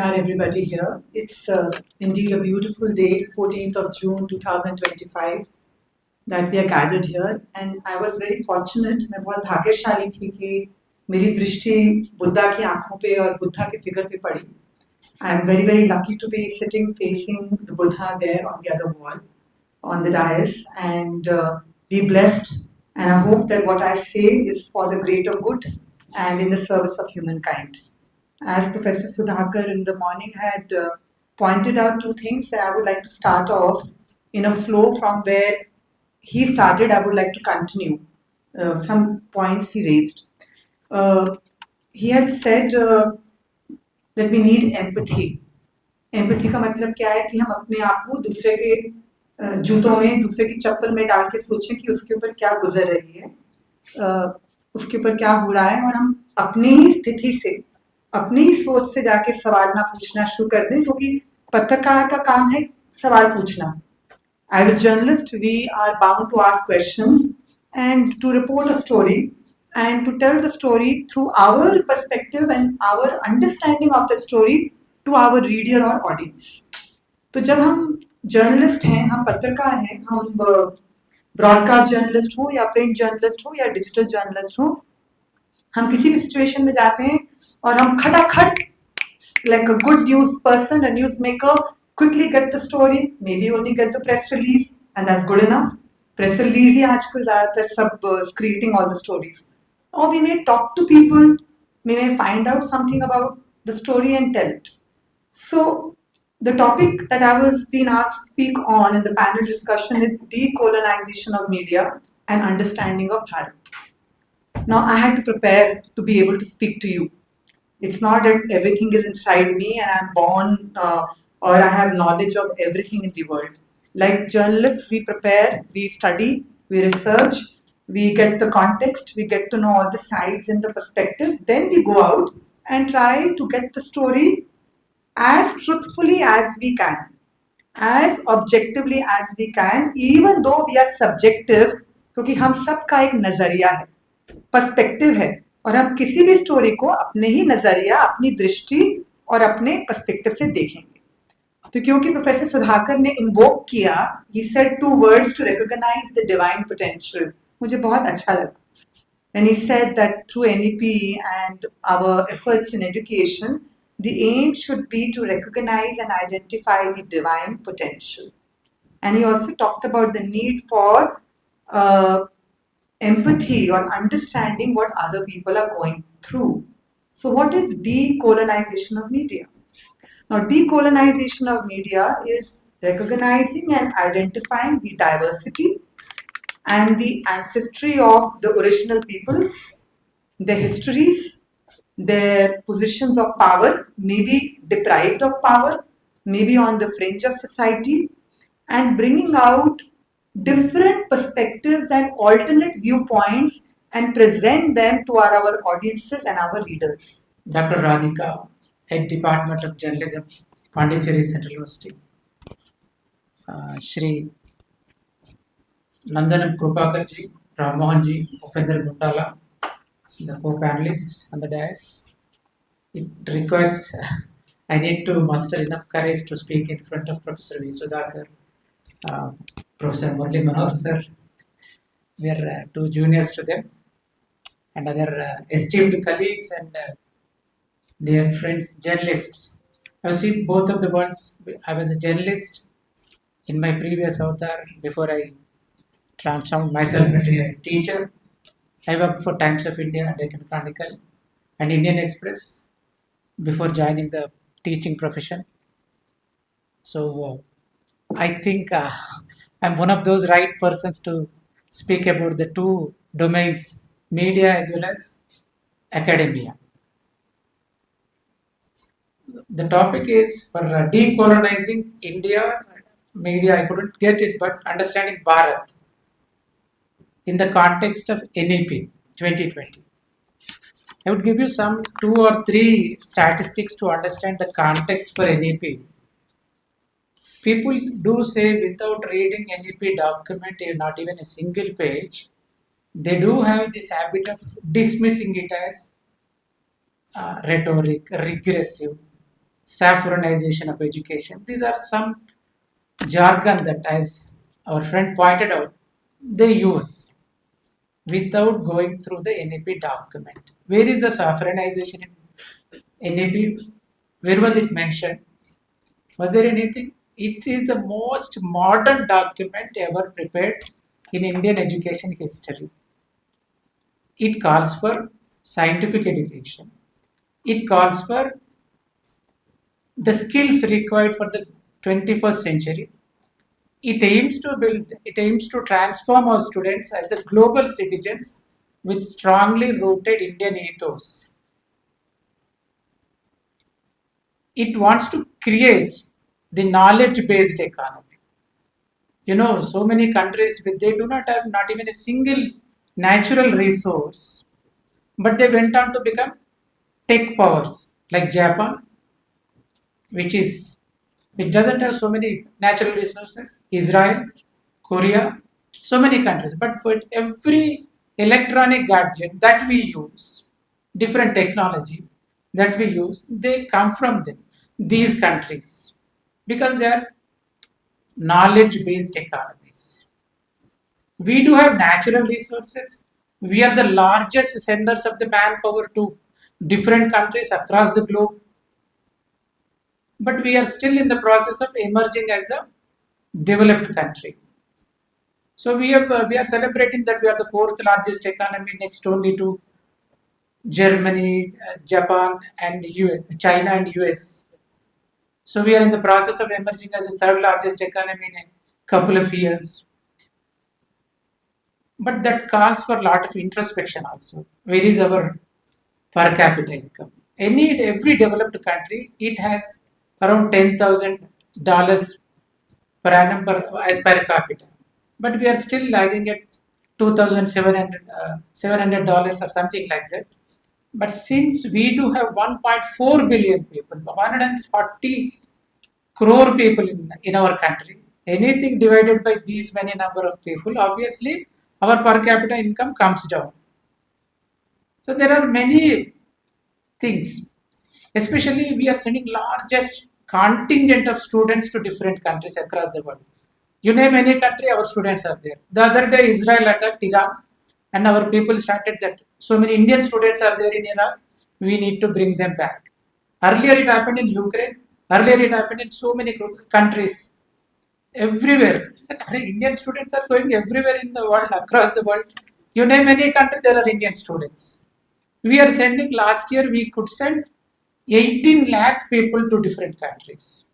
Namaskar, everybody here. It's indeed a beautiful day, 14th of June 2025, that we are gathered here. And I was very fortunate, मैं बहुत भाग्यशाली थी कि मेरी दृष्टि बुद्धा की आंखों पे और बुद्धा के फिगर पे पड़ी. I am very, very lucky to be sitting facing the Buddha there on the other wall, on the dais, and be blessed. And I hope that what I say is for the greater good and in the service of humankind. As Professor Sudhakar in the morning had pointed out two things, I would like to start off in a flow from where he started. I would like to continue some points he raised. He had said that we need empathy. Empathy का मतलब क्या है कि हम अपने आप को दूसरे के जूतों में, दूसरे की चप्पल में डाल के सोचें कि उसके ऊपर क्या गुजर रही है, उसके ऊपर क्या हो रहा है, और हम अपनी ही स्थिति से, अपनी ही सोच से जाके सवाल ना पूछना शुरू कर दें, क्योंकि पत्रकार का काम है सवाल पूछना. As a journalist, we are bound to ask questions and to report a story and to tell the story through our perspective and our understanding of the story to our reader or audience. तो जब हम journalist हैं, हम पत्रकार हैं, हम broadcast journalist हो या प्रिंट जर्नलिस्ट हो या डिजिटल जर्नलिस्ट हो, हम किसी भी सिचुएशन में जाते हैं और हम खटाखट like a good news person, a newsmaker, quickly get the story, maybe only get the press release, and that's good enough. Press release ही आजकल ज़्यादातर सब creating all the stories. Or we may talk to people, we may find out something about the story and tell it. So the topic that I was being asked to speak on in the panel discussion is decolonization of media and understanding of Bharat. Now I had to prepare to be able to speak to you. It's not that everything is inside me and I'm born or I have knowledge of everything in the world. Like journalists, we prepare, we study, we research, we get the context, we get to know all the sides and the perspectives. Then we go out and try to get the story as truthfully as we can, as objectively as we can, even though we are subjective, क्योंकि हम सबका एक नजरिया है, perspective है, और हम किसी भी स्टोरी को अपने ही नजरिया, अपनी दृष्टि और अपने पर्सपेक्टिव से देखेंगे. तो क्योंकि प्रोफेसर सुधाकर ने इन्वोक किया, he said two words to recognize the divine potential. मुझे बहुत अच्छा लगा. And he said that through NEP and our efforts in education, the aim should be to recognize and identify the divine potential. And he also talked about the need for empathy or understanding what other people are going through. So what is decolonization of media? Now, decolonization of media is recognizing and identifying the diversity and the ancestry of the original peoples, their histories, their positions of power, maybe deprived of power, maybe on the fringe of society, and bringing out different perspectives and alternate viewpoints and present them to our audiences and our readers. Dr. Radhika, Head Department of Journalism, Pondicherry Central University. Shri Nandanam Krupakarji, Rammohanji, Upendra Mutala, the co-panelists on the dais. It requires, I need to muster enough courage to speak in front of Professor V. Sudhakar, Professor Murli Manohar sir. We are two juniors to them, and other esteemed colleagues and dear friends, journalists. I've seen both of the worlds. I was a journalist in my previous avatar before I transformed myself into a teacher. I worked for Times of India, Deccan Chronicle, and Indian Express before joining the teaching profession. So I think I'm one of those right persons to speak about the two domains, media as well as academia. The topic is for decolonizing India, media, I couldn't get it, but understanding Bharat in the context of NEP 2020. I would give you some 2 or 3 statistics to understand the context for NEP. People do say without reading NEP document, not even a single page, they do have this habit of dismissing it as rhetoric, regressive, saffronization of education. These are some jargon that, as our friend pointed out, they use without going through the NAP document. Where is the saffronization in NAP? Where was it mentioned? Was there anything? It is the most modern document ever prepared in Indian education history. It calls for scientific education. It calls for the skills required for the 21st century. It aims to transform our students as the global citizens with strongly rooted Indian ethos. It wants to create the knowledge based economy. You know, so many countries, they do not have not even a single natural resource, but they went on to become tech powers like Japan, which is which doesn't have so many natural resources, Israel, Korea, so many countries. But for every electronic gadget that we use, different technology that we use, they come from these countries because they are knowledge based economies. We do have natural resources. We are the largest senders of the manpower to different countries across the globe, but we are still in the process of emerging as a developed country. So we are celebrating that we are the fourth largest economy, next only to Germany, Japan, and China and US. So we are in the process of emerging as the third largest economy in a couple of years. But that calls for a lot of introspection also. Where is our per capita income? Every developed country, it has around $10,000 per annum as per capita, but we are still lagging at 2,700 $700 or something like that. But since we do have 1.4 billion people, 140 crore people in our country, anything divided by these many number of people, obviously our per capita income comes down. So there are many things. Especially, we are sending largest contingent of students to different countries across the world. You name any country, our students are there. The other day, Israel attacked Iran, and our people started that. So many Indian students are there in Iraq. We need to bring them back. Earlier, it happened in Ukraine. Earlier, it happened in so many countries. Everywhere. Indian students are going everywhere in the world, across the world. You name any country, there are Indian students. We are sending, last year, we could send 18 lakh people to different countries.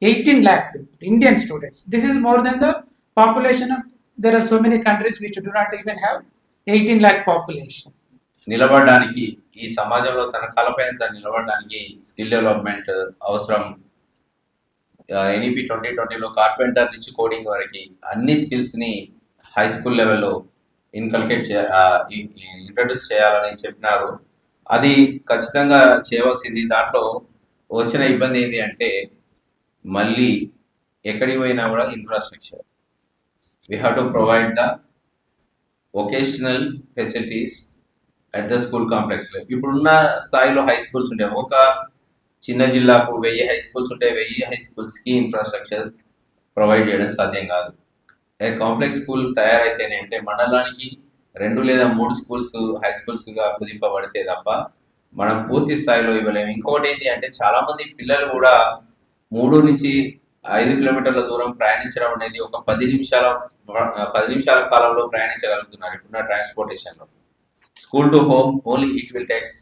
18 lakh people, Indian students. This is more than the population of, there are so many countries which do not even have 18 lakh population. నిలబడడానికి ఈ సమాజంలో తన కాలపైన తను నిలబడడానికి skill development అవసరం. NEP 2020లో carpenter నుంచి coding వరకు అన్ని స్కిల్స్ని హై స్కూల్ లెవెల్లో ఇంట్రడ్యూస్ చేయాలని చెప్పినారు. అది ఖచ్చితంగా చేయవలసింది. దాంట్లో వచ్చిన ఇబ్బంది ఏంటి అంటే, మళ్ళీ ఎక్కడికి పోయినా కూడా infrastructure. We have to provide the vocational facilities at the school కాంప్లెక్స్లో. ఇప్పుడున్న స్థాయిలో హై స్కూల్స్ ఉంటాయి. ఒక చిన్న జిల్లాకు 1000 హై స్కూల్స్ ఉంటాయి. 1000 హై స్కూల్స్కి ఇన్ఫ్రాస్ట్రక్చర్ ప్రొవైడ్ చేయడం సాధ్యం కాదు. కాంప్లెక్స్ స్కూల్ తయారైతేనే, అంటే మండలానికి 2 లేదా 3 స్కూల్స్ హై స్కూల్స్గా కుదింపబడితే తప్ప మనం పూర్తి స్థాయిలో ఇవ్వలేము. ఇంకొకటి ఏంటి అంటే, చాలా మంది పిల్లలు కూడా 3 నుంచి 5 కిలోమీటర్ల దూరం ప్రయాణించడం అనేది ఒక 10 నిమిషాల కాలంలో ప్రయాణించగలుగుతున్నారు ఇప్పుడున్న ట్రాన్స్పోర్టేషన్లో. School to home only it will takes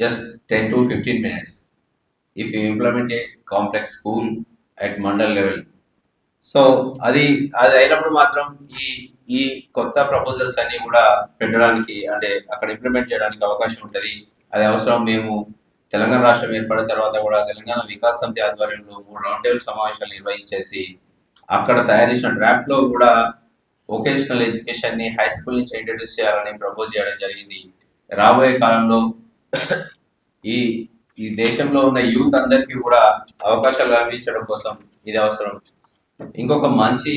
just 10 to 15 minutes if you implement a complex school at mandal level. So అది అయినప్పుడు మాత్రం ఈ కొత్త ప్రపోజల్స్ అన్ని కూడా పెట్టడానికి, అంటే అక్కడ ఇంప్లిమెంట్ చేయడానికి అవకాశం ఉంటుంది. అది అవసరం. మేము తెలంగాణ రాష్ట్రం ఏర్పడిన తర్వాత కూడా తెలంగాణ వికాస్ సమితి ఆధ్వర్యంలో 3 రౌండ్ టేబుల్ సమావేశాలు నిర్వహించేసి అక్కడ తయారు చేసిన డ్రాఫ్ట్లో కూడా వొకేషనల్ ఎడ్యుకేషన్ని హై స్కూల్ నుంచి ఇంట్రడ్యూస్ చేయాలని ప్రపోజ్ చేయడం జరిగింది. రాబోయే కాలంలో ఈ దేశంలో ఉన్న యూత్ అందరికీ కూడా అవకాశాలు కల్పించడం కోసం ఇది అవసరం. ఇంకొక మంచి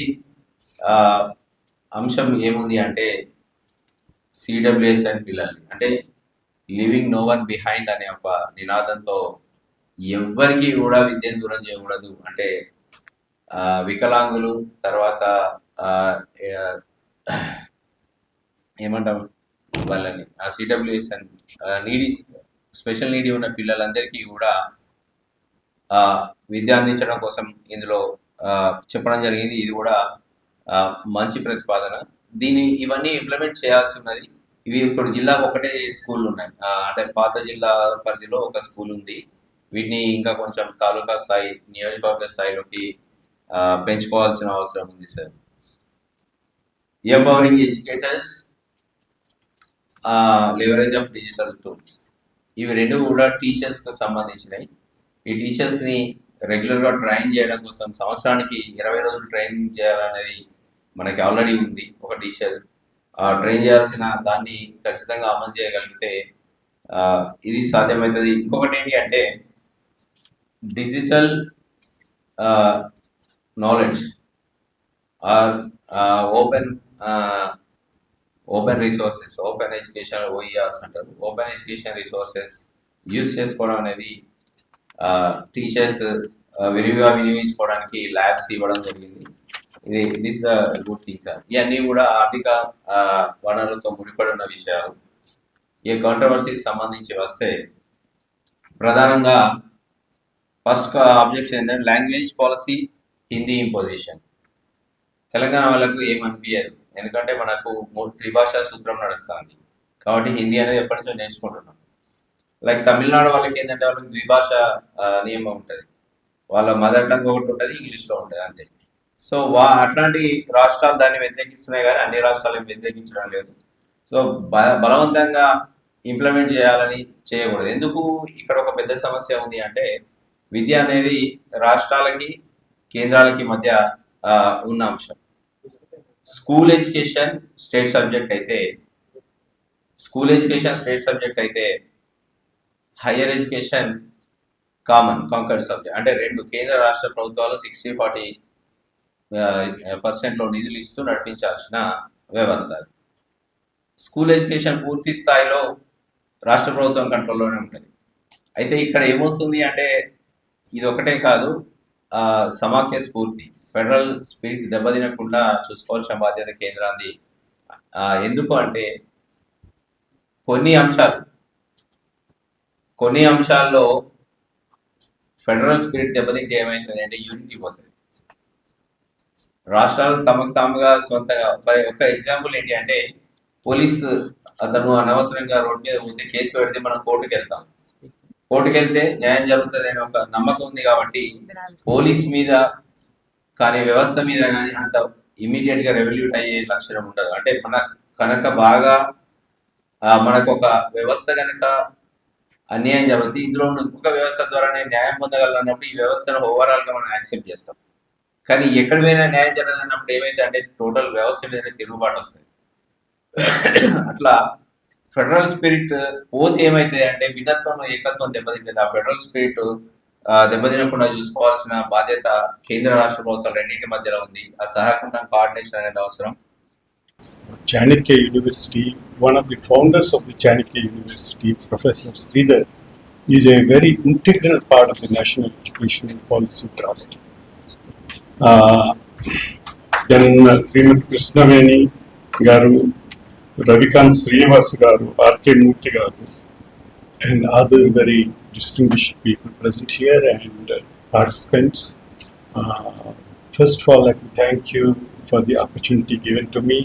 అంశం ఏముంది అంటే, సిడబ్ల్యూఎస్ అండ్ పిల్లలు, అంటే లివింగ్ నో వన్ బిహైండ్ అనే ఒక నినాదంతో ఎవ్వరికి కూడా విద్యను దూరం చేయకూడదు. అంటే వికలాంగులు, తర్వాత ఏమంటాం వాళ్ళని CWS and needy, special needy ఉన్న పిల్లలందరికీ కూడా విద్య అందించడం కోసం ఇందులో చెప్పడం జరిగింది. ఇది కూడా మంచి ప్రతిపాదన. ఇవన్నీ ఇంప్లిమెంట్ చేయాల్సి ఉన్నది. ఇవి ఇప్పుడు జిల్లాకు ఒకటే స్కూల్ ఉన్నాయి. అంటే పాత జిల్లా పరిధిలో ఒక స్కూల్ ఉంది. వీటిని ఇంకా కొంచెం తాలూకా స్థాయి, నియోజకవర్గ స్థాయిలోకి పెంచుకోవాల్సిన అవసరం ఉంది sir. Empowering educators, leverage of digital tools, ఇవి రెండు కూడా టీచర్స్కి సంబంధించినవి. ఈ టీచర్స్ని రెగ్యులర్గా ట్రైన్ చేయడం కోసం సంవత్సరానికి 20 రోజులు ట్రైనింగ్ చేయాలనేది మనకి ఆల్రెడీ ఉంది. ఒక టీచర్ ట్రైన్ చేయాల్సిన దాన్ని ఖచ్చితంగా అమలు చేయగలిగితే ఇది సాధ్యమవుతుంది. ఇంకొకటి ఏంటి అంటే digital knowledge or open resources, open education OERs అంటారు. ఓపెన్ ఎడ్యుకేషన్ రిసోర్సెస్ యూజ్ చేసుకోవడం అనేది టీచర్స్ విరివిగా వినియోగించుకోవడానికి ల్యాబ్స్ ఇవ్వడం జరిగింది. ఇది is the good thing sir. ఇవన్నీ కూడా ఆర్థిక వనరులతో ముడిపడి ఉన్న విషయాలు. ఈ కాంట్రవర్సీకి సంబంధించి వస్తే ప్రధానంగా ఫస్ట్ ఆబ్జెక్షన్ ఏంటంటే language policy, Hindi imposition. Telangana వాళ్ళకు ఏమనిపించదు, ఎందుకంటే మనకు త్రిభాషా సూత్రం నడుస్తుంది కాబట్టి హిందీ అనేది ఎప్పటి నుంచో నేర్చుకుంటున్నాం. లైక్ తమిళనాడు వాళ్ళకి ఏంటంటే వాళ్ళకి ద్విభాష నియమం ఉంటుంది. వాళ్ళ మదర్ టంగ్ ఒకటి ఉంటుంది, ఇంగ్లీష్లో ఉంటుంది అంతే. సో అట్లాంటి రాష్ట్రాలు దాన్ని వ్యతిరేకిస్తున్నాయి కానీ అన్ని రాష్ట్రాలు వ్యతిరేకించడం లేదు. సో బలవంతంగా ఇంప్లిమెంట్ చేయాలని చేయకూడదు. ఎందుకు ఇక్కడ ఒక పెద్ద సమస్య ఉంది అంటే విద్య అనేది రాష్ట్రాలకి కేంద్రాలకి మధ్య ఉన్న అంశం. స్కూల్ ఎడ్యుకేషన్ స్టేట్ సబ్జెక్ట్ అయితే హయ్యర్ ఎడ్యుకేషన్ కాంకర్డ్ సబ్జెక్ట్. అంటే రెండు కేంద్ర రాష్ట్ర ప్రభుత్వాలు 60-40% నిధులు ఇస్తూ నడిపించాల్సిన వ్యవస్థ. స్కూల్ ఎడ్యుకేషన్ పూర్తి స్థాయిలో రాష్ట్ర ప్రభుత్వం కంట్రోల్లోనే ఉంటుంది. అయితే ఇక్కడ ఏమొస్తుంది అంటే ఇది ఒకటే కాదు, సమాఖ్య స్ఫూర్తి, ఫెడరల్ స్పిరిట్ దెబ్బతినకుండా చూసుకోవాల్సిన బాధ్యత కేంద్రాన్ని. ఎందుకు అంటే కొన్ని అంశాల్లో ఫెడరల్ స్పిరిట్ దెబ్బతింటే ఏమవుతుంది అంటే యూనిటీ పోతుంది. రాష్ట్రాలు తమకు తాముగా సొంతగా, ఒక ఎగ్జాంపుల్ ఏంటి అంటే పోలీస్ అతను అనవసరంగా రోడ్డు మీద పోతే కేసు పెడితే మనం కోర్టుకు వెళ్తే న్యాయం జరుగుతుంది అనే ఒక నమ్మకం ఉంది కాబట్టి పోలీస్ మీద కానీ వ్యవస్థ మీద కానీ అంత ఇమీడియట్ గా రెవల్యూట్ అయ్యే లక్షణం ఉండదు. అంటే కనుక బాగా మనకు ఒక వ్యవస్థ కనుక అన్యాయం జరుగుతుంది, ఇందులో ఉన్న ఇంకొక వ్యవస్థ ద్వారా నేను న్యాయం పొందగలన్నప్పుడు ఈ వ్యవస్థను ఓవరాల్ గా మనం యాక్సెప్ట్ చేస్తాం. కానీ ఎక్కడ పోయినా న్యాయం జరగదన్నప్పుడు ఏమైతే అంటే టోటల్ వ్యవస్థ మీదనే తిరుగుబాటు వస్తుంది. అట్లా ఫెడరల్ స్పిరిట్ పోతే ఏమైతే అంటే భిన్నత్వం ఏకత్వం దెబ్బతింటుంది. ఆ ఫెడరల్ స్పిరిట్ దెబ్బతినకుండా చూసుకోవాల్సిన బాధ్యత కేంద్ర రాష్ట్ర ప్రభుత్వాలు రెండింటి మధ్యలో ఉంది. ఆ సహకారం కోఆర్డినేషన్ అనేది అవసరం. Chanakya University, one of the founders of the Chanakya University, Professor Sridhar, is a very integral part of the national education policy draft. Then Srimati Krishnaveni Garu, Ravikant Srinivas Garu, R.K. Murthy Garu, and other very distinguished people present here and participants. First of all, let me thank you for the opportunity given to me.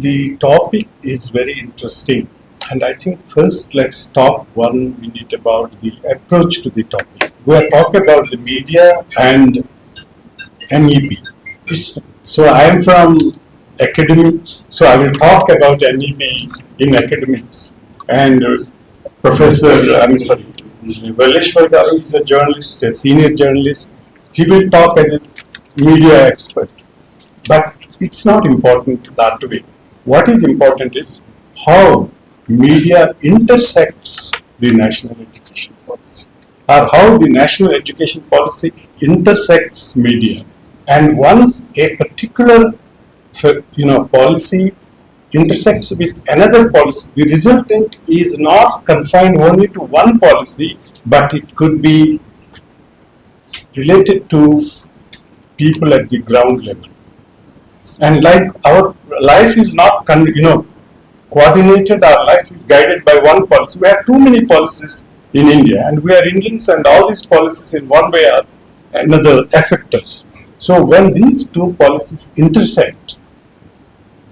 The topic is very interesting, and I think first let's talk 1 minute about the approach to the topic. We are talking about the media and NEP. So I am from academics, so I will talk about NEP in academics. And Valeshwar Garu is a journalist, a senior journalist. He will talk as a media expert. But it's not important that way. What is important is how media intersects the national education policy, or how the national education policy intersects media. And once a particular policy intersects with another policy, the resultant is not confined only to one policy, but it could be related to people at the ground level. And like our life is not, coordinated, our life is guided by one policy. We have too many policies in India, and we are Indians, and all these policies in one way or another affect us. So when these two policies intersect,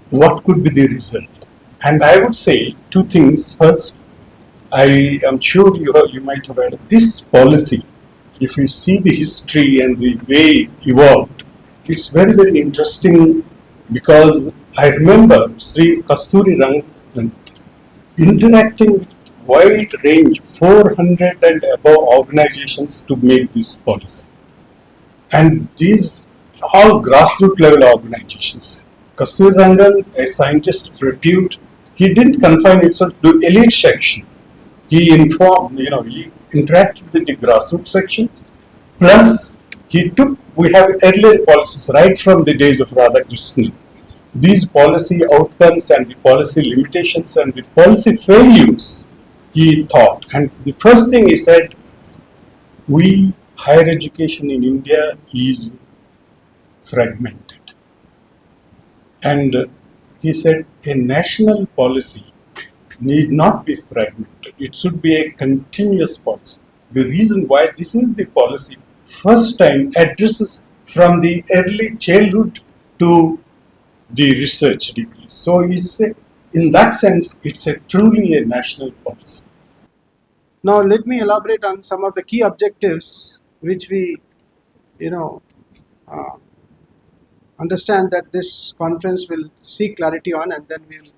what could be the result? And I would say two things. First, I am sure you might have heard of this policy. If you see the history and the way it evolved, it's very, very interesting because I remember Sri Kasturi Rangan interacting with wide range, 400 and above organizations to make this policy. And these all grassroots level organizations. Kasturi Rangan, a scientist of repute, he didn't confine himself to elite section. He informed, he interacted with the grassroots sections. Plus, we have earlier policies right from the days of Radhakrishnan. These policy outcomes and the policy limitations and the policy failures, he thought. And the first thing he said, higher education in India is fragmented. And he said a national policy need not be fragmented. It should be a continuous policy. The reason why this is the policy first time addresses from the early childhood to the research degree. So in that sense, it's truly a national policy. Now let me elaborate on some of the key objectives which we, understand that this conference will seek clarity on, and then we will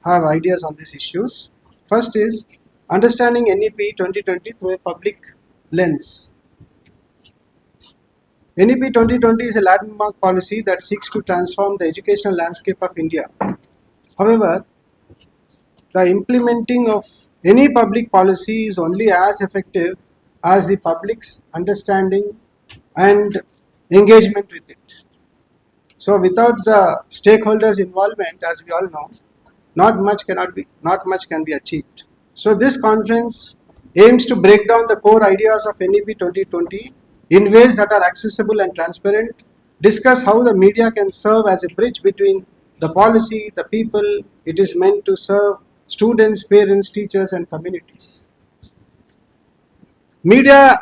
have ideas on these issues. First is understanding NEP 2020 through a public lens. NEP 2020 is a landmark policy that seeks to transform the educational landscape of India. However, the implementing of any public policy is only as effective as the public's understanding and engagement with it. So without the stakeholders' involvement, as we all know, not much can be achieved. So this conference aims to break down the core ideas of NEP 2020 in ways that are accessible and transparent, discuss how the media can serve as a bridge between the policy, the people it is meant to serve, students, parents, teachers, and communities. Media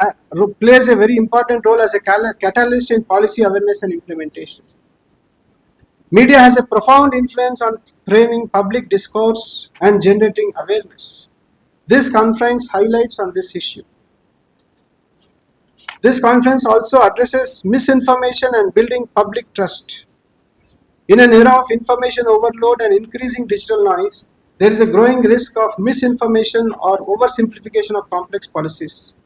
plays a very important role as a catalyst in policy awareness and implementation. Media has a profound influence on framing public discourse and generating awareness. This conference highlights on this issue. This conference also addresses misinformation and building public trust. In an era of information overload and increasing digital noise, there is a growing risk of misinformation or oversimplification of complex policies.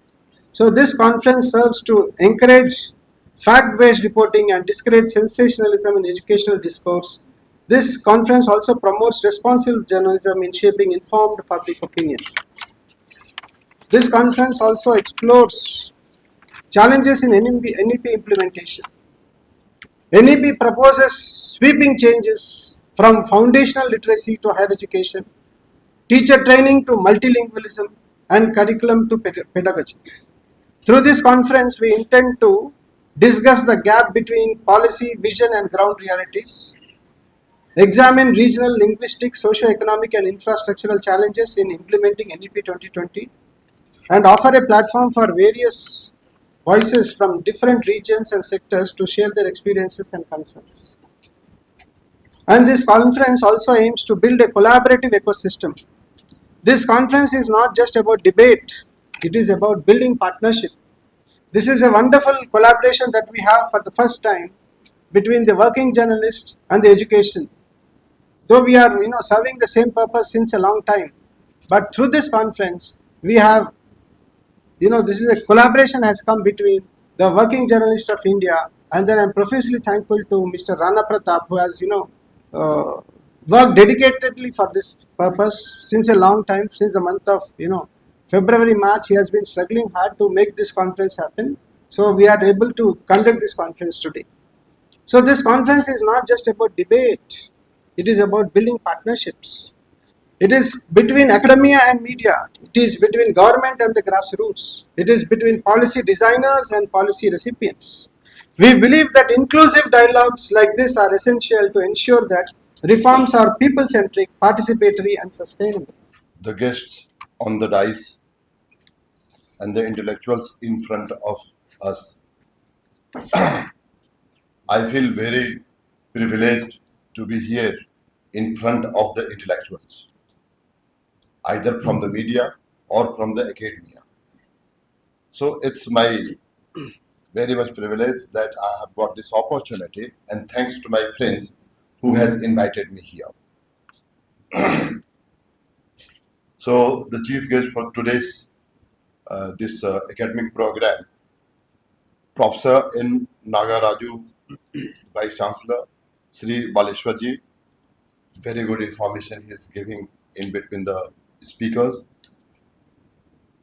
So this conference serves to encourage fact-based reporting and discourage sensationalism in educational discourse. This conference also promotes responsive journalism in shaping informed public opinion. This conference also explores challenges in NEP implementation. NEP proposes sweeping changes from foundational literacy to higher education, teacher training to multilingualism, and curriculum to pedagogy. Through this conference, we intend to discuss the gap between policy, vision, and ground realities, examine regional, linguistic, socio-economic, and infrastructural challenges in implementing NEP 2020, and offer a platform for various voices from different regions and sectors to share their experiences and concerns. And this conference also aims to build a collaborative ecosystem. This conference is not just about debate, it is about building partnership. This is a wonderful collaboration that we have for the first time between the working journalist and the education. Though we are serving the same purpose since a long time, but through this conference we have this is a collaboration has come between the working journalist of India, and then I'm profusely thankful to Mr. Rana Pratap, who has worked dedicatedly for this purpose since a long time, since the month of February, March. He has been struggling hard to make this conference happen. So we are able to conduct this conference today. So this conference is not just about debate, it is about building partnerships. It is between academia and media. It is between government and the grassroots. It is between policy designers and policy recipients. We believe that inclusive dialogues like this are essential to ensure that reforms are people centric, participatory, and sustainable. The guests on the dais and the intellectuals in front of us. I feel very privileged to be here in front of the intellectuals, either from the media or from the academia. So it's my very much privilege that I have got this opportunity, and thanks to my friends who has invited me here. So the chief guest for today's this academic program, Professor N. Nagaraju, Vice Chancellor, Sri Baleshwarji, very good information he is giving in between the speakers.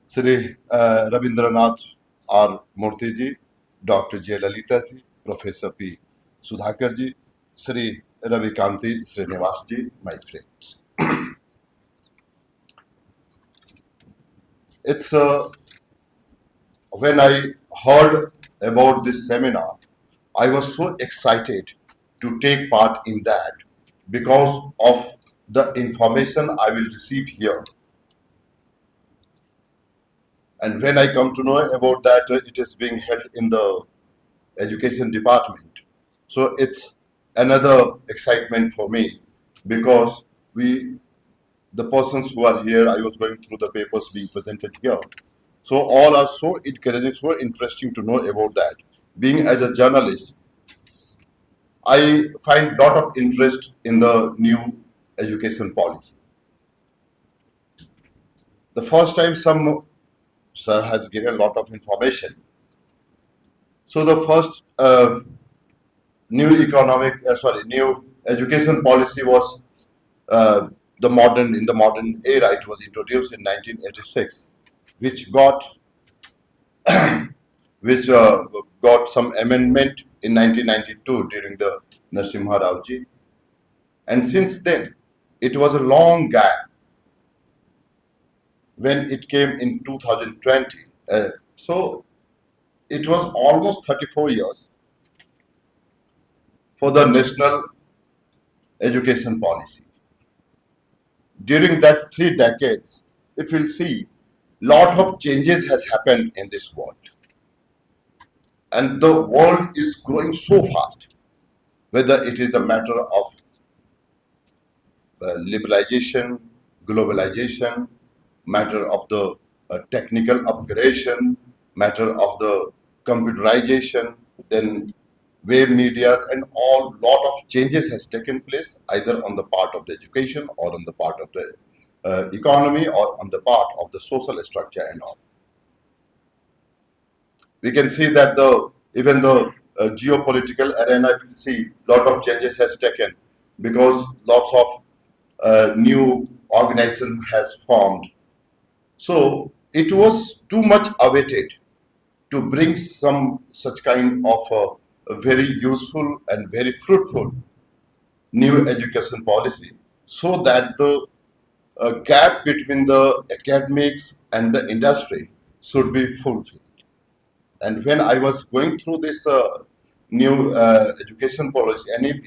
Sri Rabindranath R. Murthy, Dr. J. Lalita ji, Professor P. Sudhakar ji, Sri Ravikanti Srinivas ji, my friends. It's when I heard about this seminar, I was so excited to take part in that because of the information I will receive here. And when I come to know about that, it is being held in the education department. So it's another excitement for me because the persons who are here, I was going through the papers being presented here. So all are so encouraging, so interesting to know about that. Being as a journalist, I find a lot of interest in the new education policy. The first time some sir has given a lot of information. So the first new education policy was in the modern era. It was introduced in 1986, which got some amendment in 1992 during the Narasimha Rao ji, and since then it was a long gap. When it came in 2020, so it was almost 34 years for the national education policy. During that 3 decades, if you'll see, lot of changes has happened in this world. And the world is growing so fast, whether it is the matter of liberalization, globalization, matter of the technical upgradation, matter of the computerization, then wave medias, and all lot of changes has taken place either on the part of the education or on the part of the economy or on the part of the social structure and all. We can see that even the geopolitical arena, if you see, lot of changes has taken because lots of new organization has formed. So it was too much awaited to bring some such kind of a very useful and very fruitful new education policy, so that the gap between the academics and the industry should be fulfilled. And when I was going through this new education policy, NEP,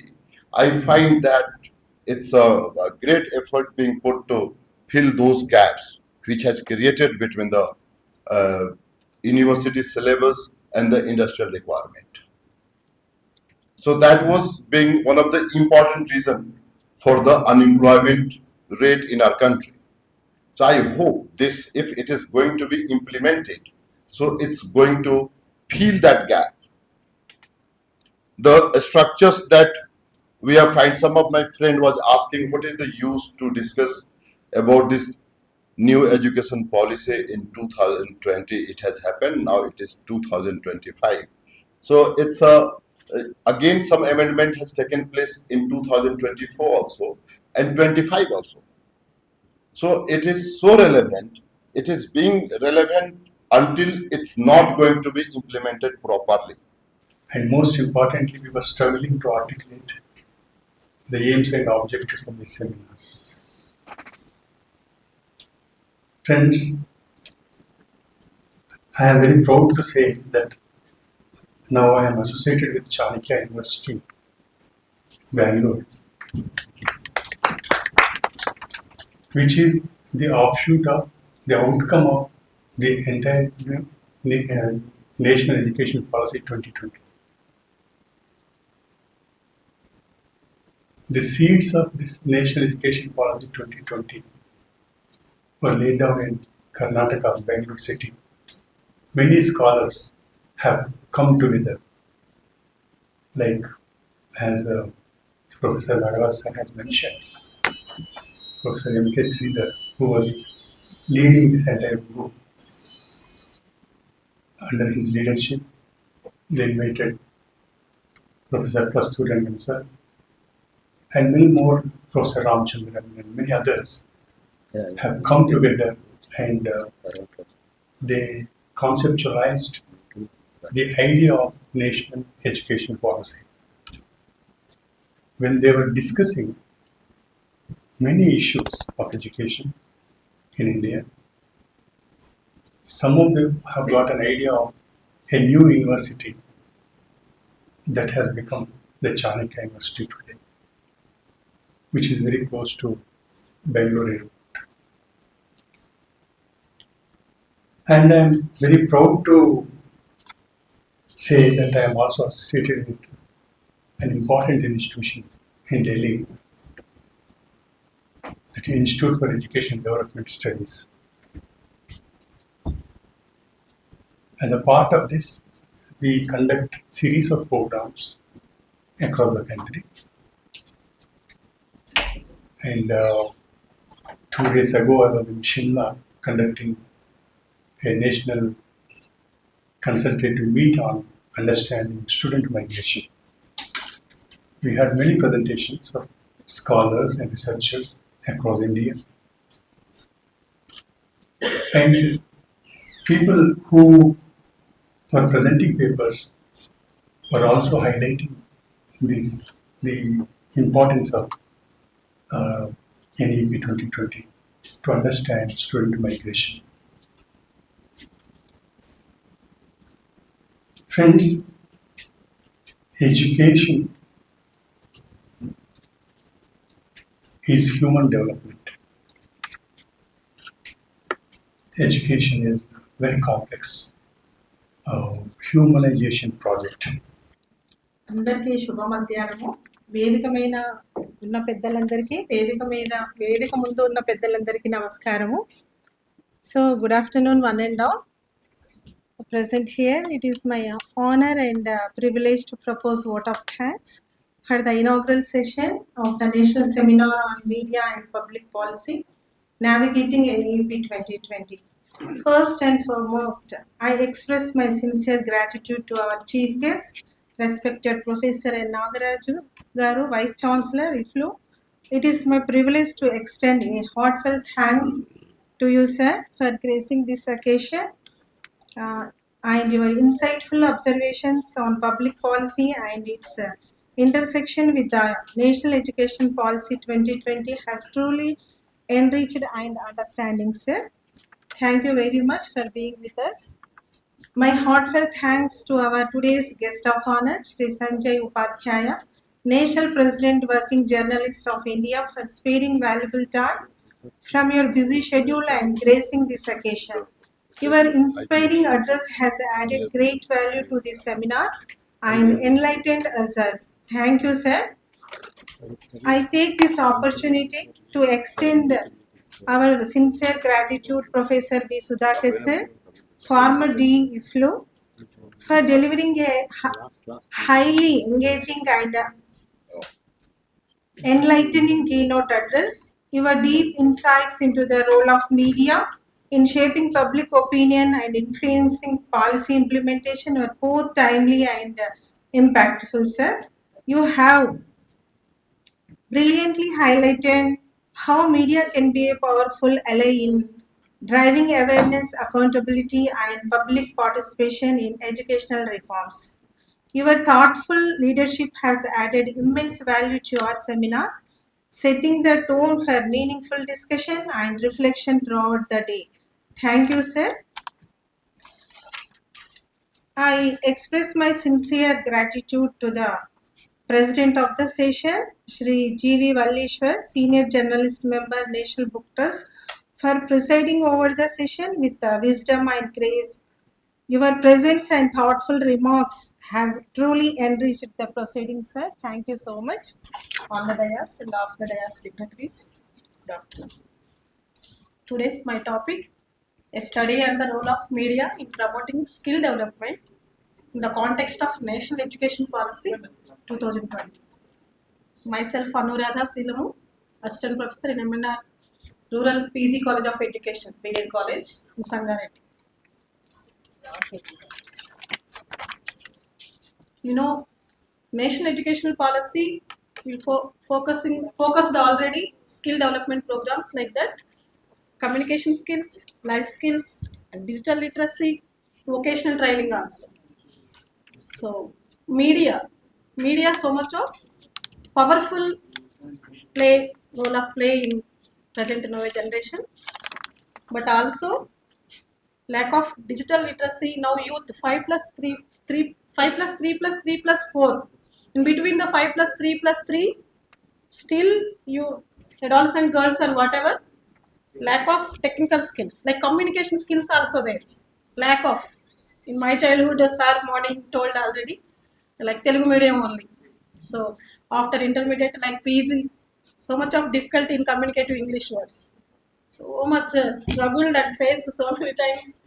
I find that it's a great effort being put to fill those gaps which has created between the university syllabus and the industrial requirement. So that was being one of the important reasons for the unemployment rate in our country. So I hope this, if it is going to be implemented, so it's going to fill that gap. The structures that we have find, some of my friend was asking what is the use to discuss about this new education policy in 2020. It has happened, now it is 2025. So it's again some amendment has taken place in 2024 also and 25 also. So it is so relevant, it is being relevant until it's not going to be implemented properly. And most importantly, we were struggling to articulate the aims and objectives of this seminar. Friends, I am very proud to say that now I am associated with Chanakya University, Bangalore, which is the offshoot of the outcome of the entire National Education Policy 2020. The seeds of this National Education Policy 2020 were laid down in Karnataka, Bangalore city. Many scholars have come together, like as Professor Nagarajan has mentioned, Professor M.K. Sridhar, who was leading this entire group. Under his leadership, they invited Professor Kasturangan sir and many more, Professor Ramchandran and many others have come together and they conceptualized the idea of national education policy. When they were discussing many issues of education in India, some of them have got an idea of a new university that has become the Chanakya University today, which is very close to Bangalore Airport. And I am very proud to say that I am also associated with an important institution in Delhi, the Institute for Education Development Studies. As a part of this, we conduct series of programs across the country. And 2 days ago, I was in Shimla conducting a national consultative meet on understanding student migration. We had many presentations of scholars and researchers across India. And people who were presenting papers were also highlighting the importance of NEP 2020 to understand student migration. Friends, education is human development. Education is very complex humanization project. అందరికీ శుభ మధ్యాహ్నము. వేదిక మీద ఉన్న పెద్దలందరికీ వేదిక ముందు ఉన్న పెద్దలందరికీ నమస్కారము. So good afternoon one and all. Present here, it is my honor and privilege to propose vote of thanks for the inaugural session of the National Seminar on Media and Public Policy, Navigating NEP 2020. First and foremost, I express my sincere gratitude to our chief guest, respected Professor N. Nagaraju Garu, Vice Chancellor, IFLU. It is my privilege to extend a heartfelt thanks to you, sir, for gracing this occasion and your insightful observations on public policy and its intersection with the National Education Policy 2020 have truly enriched and understanding, sir. Thank you very much for being with us. My heartfelt thanks to our today's guest of honor, Shri Sanjay Upadhyaya, National President Working Journalist of India, for sparing valuable time from your busy schedule and gracing this occasion. Your inspiring address has added great value to this seminar and enlightened us. Thank you, sir. I take this opportunity to extend our sincere gratitude, Professor B. Sudhakar sir, former Dean IFLU, for delivering a highly engaging and enlightening keynote address. Your deep insights into the role of media in shaping public opinion and influencing policy implementation were both timely and impactful, sir. You have brilliantly highlighted how media can be a powerful ally in driving awareness, accountability, and public participation in educational reforms. Your thoughtful leadership has added immense value to our seminar, setting the tone for meaningful discussion and reflection throughout the day. Thank you, sir. I express my sincere gratitude to the President of the session, Shri G.V. Vallishwar, Senior Journalist Member, National Book Trust, for presiding over the session with wisdom and grace. Your presence and thoughtful remarks have truly enriched the proceedings, sir. Thank you so much. On the dais and off the dais dignitaries. Good afternoon. Today's my topic, a study on the role of media in promoting skill development in the context of National Education Policy 2020. Myself, Anuradha Silamu, Assistant Professor in MNR Rural PG College of Education, BED College in Sangareddy. You know, National Educational Policy will focused already skill development programs like that, communication skills, life skills, and digital literacy, vocational training also. So media so much of powerful role of play in present innovative generation, but also lack of digital literacy. Now youth 5 plus 3 plus 3 plus 4. In between the 5 plus 3 plus 3, still you adolescent girls or whatever, lack of technical skills, like communication skills also there. Lack of. In my childhood, sir morning told already, like Telugu medium only. So after intermediate, like PG, so much of difficulty in communicating English words. So much struggled and faced so many times.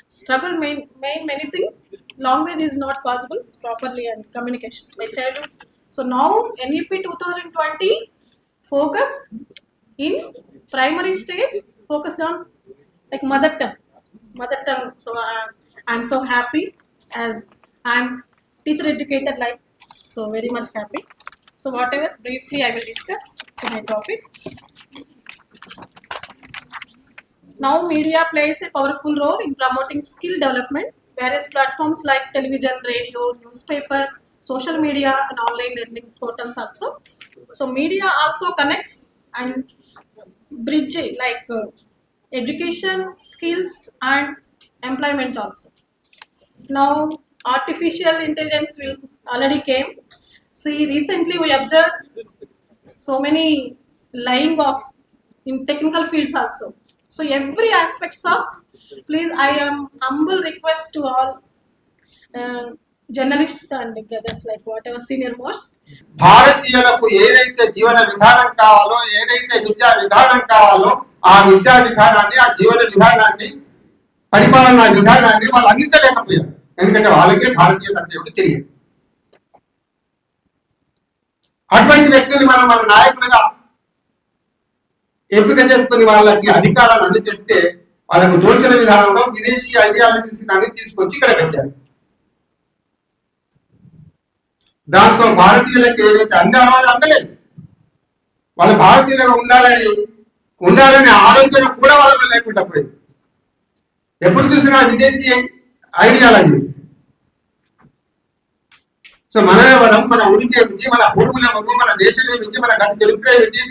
Struggle many things. Language is not possible properly and communication. My childhood. So now NEP 2020 focused in primary stage, focused on like mother tongue. So I'm so happy as I'm teacher educated, like so very much happy. So whatever briefly I will discuss my topic. Now media plays a powerful role in promoting skill development. Various platforms like television, radio, newspaper, social media and online learning portals also. So media also connects and bridge like education, skills and employment also. Now artificial intelligence will already came. See, recently we observed so many lying of in technical fields also. So every aspects of, please I am humble request to all journalists and brothers, like whatever senior most. భారతీయులకు ఏదైతే జీవన విధానం కావాలో, ఏదైతే విద్యా విధానం కావాలో ఆ విద్యా విధానాన్ని, ఆ జీవన విధానాన్ని, పరిపాలనా విధానాన్ని వాళ్ళు అందించలేకపోయారు. ఎందుకంటే వాళ్ళకే భారతీయత అంటే ఏమిటి తెలియదు. అటువంటి వ్యక్తులు మనం మన నాయకులుగా ఎంపిక చేసుకుని వాళ్ళకి అధికారాలు అందజేస్తే వాళ్ళకు దోచిన విధానంలో విదేశీ ఐడియాలజీస్ తీసుకొచ్చి ఇక్కడ పెట్టారు. దాంతో భారతీయులకు ఏదైతే అందాలో అది అందలేదు. వాళ్ళు భారతీయులుగా ఉండాలనే ఆలోచన కూడా వాళ్ళలో లేకుండా పోయింది. ఎప్పుడు చూసినా విదేశీ ఐడియాలజీస్. సో మన ఎవరం, మన ఉనికి ఏమిటి, మన పొరుగులెవరు, మన దేశం ఏమిటి, మన గత చరిత్ర ఏమిటి,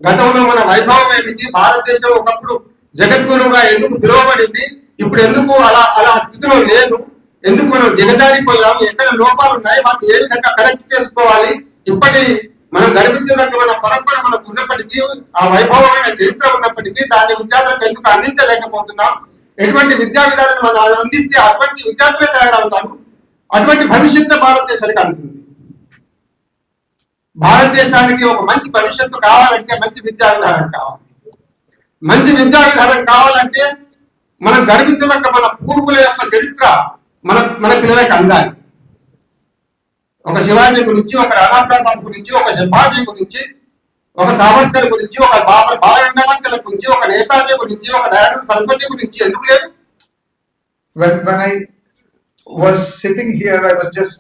గతంలో మన వైభవం ఏమిటి, భారతదేశం ఒకప్పుడు జగద్గురువుగా ఎందుకు పిలువబడింది, ఇప్పుడు ఎందుకు అలా స్థితిలో లేదు, ఎందుకు మనం దిగజారిపోయాము, ఎక్కడ లోపాలు ఉన్నాయి, వాటిని ఏ విధంగా కరెక్ట్ చేసుకోవాలి, ఇప్పటి మనం గర్వించదగ్గ మన పరంపర మనకు ఉన్నప్పటికీ, ఆ వైభవమైన చరిత్ర ఉన్నప్పటికీ దాన్ని విద్యార్థులకు ఎందుకు అందించలేకపోతున్నాం, ఎటువంటి విద్యా విధానాన్ని మనం అందిస్తే అటువంటి విద్యార్థులే తయారవుతారు, అటువంటి భవిష్యత్తు భారతదేశానికి అందుతుంది. భారతదేశానికి ఒక మంచి భవిష్యత్తు కావాలంటే మంచి విద్యా విధానం కావాలి. మంచి విద్యా విధానం కావాలంటే మనం గర్వించదగ్గ మన పూర్వుల యొక్క చరిత్ర మన పిల్లలకు అందాలి. ఒక శివాజీ గురించి, ఒక రాణా ప్రతాప్ గురించి, ఒక శంభాజీ గురించి, ఒక సావర్కర్ గురించి, ఒక బాలగంగాధర గురించి, ఒక నేతాజీ గురించి, ఒక దయానంద సరస్వతి గురించి ఎందుకు లేదు? When I was sitting here, I was just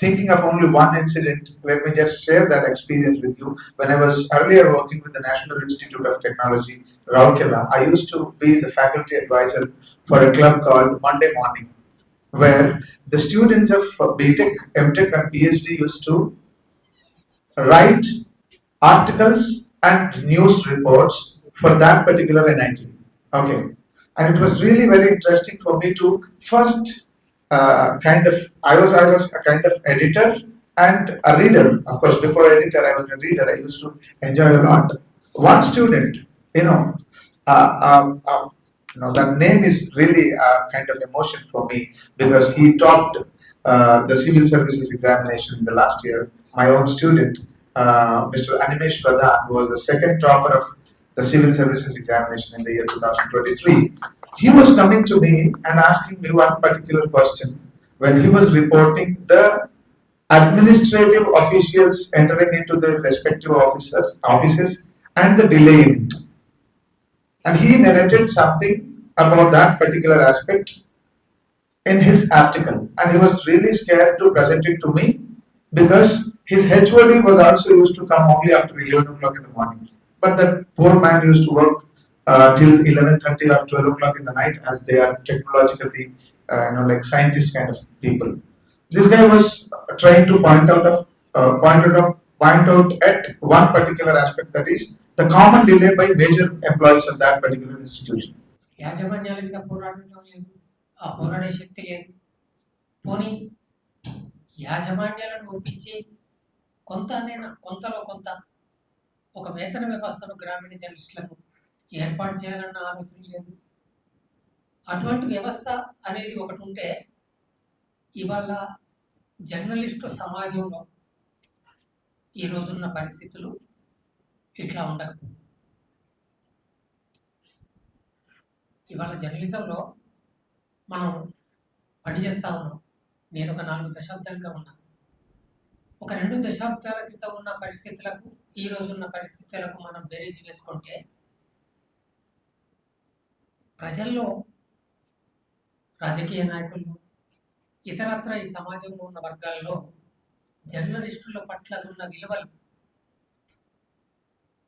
thinking of only one incident. Let me just share that experience with you. When I was earlier working with the National Institute of Technology, Rourkela, I used to be the faculty advisor for a club called Monday Morning, where the students of BTech, MTech and PhD used to write articles and news reports for that particular NIT. Okay, and it was really very interesting for me to first I was a kind of editor and a reader. Of course, before editor, I was a reader. I used to enjoy a lot. One student, you know, that name is really a kind of emotion for me because he topped the civil services examination in the last year. My own student, Mr. Animesh Pradhan, who was the second topper of the civil services examination in the year 2023, he was coming to me and asking me one particular question when he was reporting the administrative officials entering into their respective offices and the delay in it. And he narrated something about that particular aspect in his article, and he was really scared to present it to me because his HOD was also used to come only after 11 o'clock in the morning. But that poor man used to work till 11:30 or 12 o'clock in the night, as they are technologically, like scientist kind of people. This guy was trying to point out at one particular aspect, that is the common delay by major employees of that particular institution. యాజమాన్యాల మీద పోరాడటం లేదు, ఆ పోరాడే శక్తి లేదు. పోనీ యాజమాన్యాలను ఒప్పించి కొంతలో కొంత ఒక వేతన వ్యవస్థను గ్రామీణ జర్నలిస్టులకు ఏర్పాటు చేయాలన్న ఆలోచన లేదు. అటువంటి వ్యవస్థ అనేది ఒకటి ఉంటే ఇవాళ జర్నలిస్టు సమాజంలో ఈ రోజున్న పరిస్థితులు ఇట్లా ఉండకపోవు. ఇవాళ జర్నలిజంలో మనం పనిచేస్తూ ఉన్నాం. నేను ఒక 4 దశాబ్దాలుగా ఉన్నా. ఒక 2 దశాబ్దాల క్రితం ఉన్న పరిస్థితులకు ఈ రోజున్న పరిస్థితులకు మనం బేరీజు వేసుకుంటే ప్రజల్లో, రాజకీయ నాయకులు, ఇతరత్ర ఈ సమాజంలో ఉన్న వర్గాల్లో జర్నలిస్టుల పట్ల ఉన్న విలువలు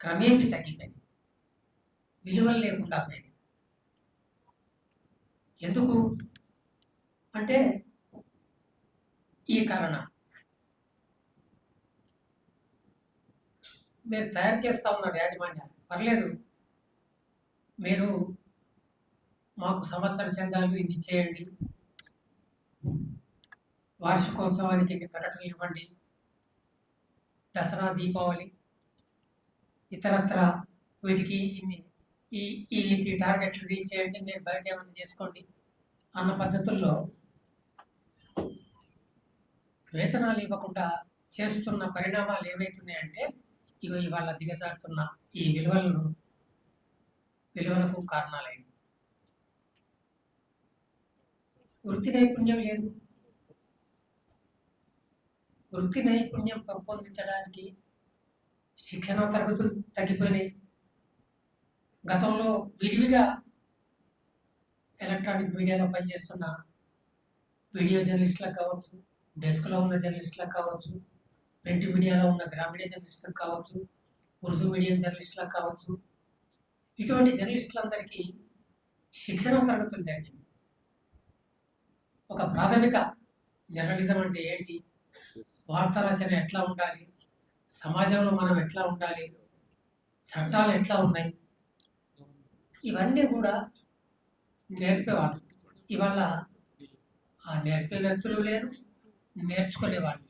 క్రమేపీ తగ్గిపోయినాయి, విలువలు లేకుండా పోయినాయి. ఎందుకు అంటే ఈ కారణం, మీరు తయారు చేస్తూ ఉన్నారు యాజమాన్యాలు, పర్లేదు మీరు మాకు సంవత్సర చందాలు ఇది చేయండి, వార్షికోత్సవానికి ఇన్ని ప్రకటనలు ఇవ్వండి, దసరా, దీపావళి, ఇతరత్ర వీటికి ఇన్ని ఈ టార్గెట్లు రీచ్ చేయండి, మీరు బయట ఏమైనా చేసుకోండి అన్న పద్ధతుల్లో వేతనాలు ఇవ్వకుండా చేస్తున్న పరిణామాలు ఏవైతున్నాయంటే ఇవాళ దిగజారుతున్న ఈ విలువలకు కారణాలైనవి. వృత్తి నైపుణ్యం లేదు. వృత్తి నైపుణ్యం పెంపొందించడానికి శిక్షణ తరగతులు తగ్గిపోయినాయి. గతంలో విరివిగా ఎలక్ట్రానిక్ మీడియాలో పనిచేస్తున్న వీడియో జర్నలిస్టులకు కావచ్చు, డెస్క్లో ఉన్న జర్నలిస్టులకు కావచ్చు, ప్రింట్ మీడియాలో ఉన్న గ్రామీణ జర్నలిస్టులకు కావచ్చు, ఉర్దూ మీడియం జర్నలిస్టులకు కావచ్చు, ఇటువంటి జర్నలిస్టులందరికీ శిక్షణ తరగతులు జరిగాయి. ఒక ప్రాథమిక జర్నలిజం అంటే ఏంటి, వార్తా రచన ఎట్లా ఉండాలి, సమాజంలో మనం ఎట్లా ఉండాలి, చట్టాలు ఎట్లా ఉన్నాయి, ఇవన్నీ కూడా నేర్పేవాళ్ళు. ఇవాళ ఆ నేర్పే వ్యక్తులు లేరు, నేర్చుకునేవాళ్ళు.